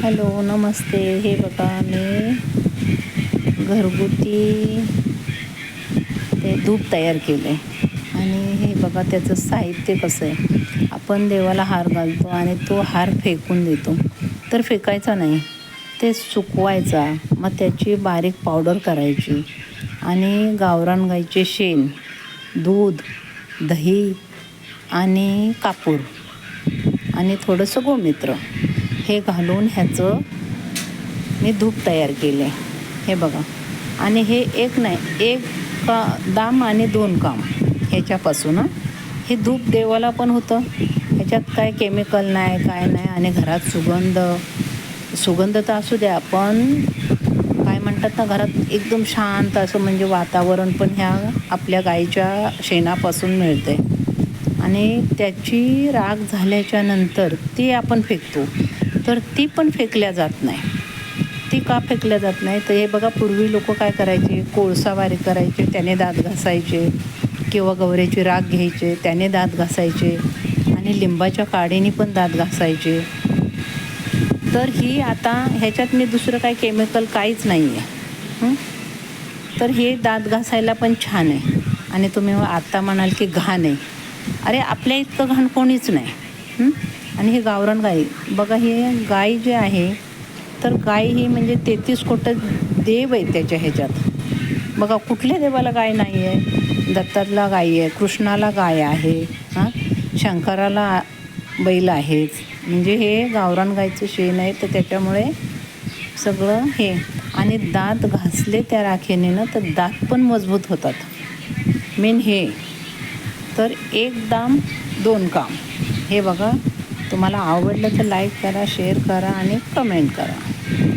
Hello नमस्ते. हे बघा मी घरगुती ते धूप तयार केलं आहे. आणि हे बघा त्याचं साहित्य कसं आहे. आपण देवाला हार घालतो आणि तो हार फेकून देतो, तर फेकायचा नाही, ते सुकवायचा. मग त्याची बारीक पावडर करायची आणि गावरान गाईचे शेण, दूध, दही आणि कापूर आणि थोडंसं गोमित्र हे घालून ह्याचं मी धूप तयार केले. हे बघा. आणि हे एक नाही, एक दाम आणि 2 काम ह्याच्यापासून. हे धूप देवाला पण होतं, ह्याच्यात काय केमिकल नाही, काय नाही. आणि घरात सुगंध तर असू द्या, पण काय म्हणतात ना, घरात एकदम शांत असं म्हणजे वातावरण पण ह्या आपल्या गाईच्या शेणापासून मिळते. आणि त्याची राख झाल्याच्या नंतर ती आपण फेकतो, तर ती पण फेकल्या जात नाही. ती का फेकल्या जात नाही, तर हे बघा, पूर्वी लोक काय करायचे, कोळसा वारी करायचे, त्याने दात घासायचे, किंवा गवऱ्याची राख घ्यायचे, त्याने दात घासायचे, आणि लिंबाच्या काडीने पण दात घासायचे. तर ही आता ह्याच्यात मी दुसरं काही केमिकल काहीच नाही आहे. तर हे दात घासायला पण छान आहे. आणि तुम्ही आता म्हणाल की घाण आहे. अरे आपल्या इतकं घाण कोणीच नाही. आणि हे गावरान गाई बघा, हे गाय जे आहे, तर गाय ही म्हणजे 33 कोटी देव आहे त्याच्या ह्याच्यात. बघा, कुठल्या देवाला गाय नाही आहे. दत्ताला गाय आहे, कृष्णाला गाय आहे, शंकराला बैल आहेच. म्हणजे हे गावरान गायचं शेण आहे, तर त्याच्यामुळे सगळं हे. आणि दात घासले त्या राखेने ना, तर दात पण मजबूत होतात. मेन हे. तर एक दाम 2 काम. हे बघा, तुम्हाला आवडलं तर लाईक करा, शेअर करा आणि कमेंट करा.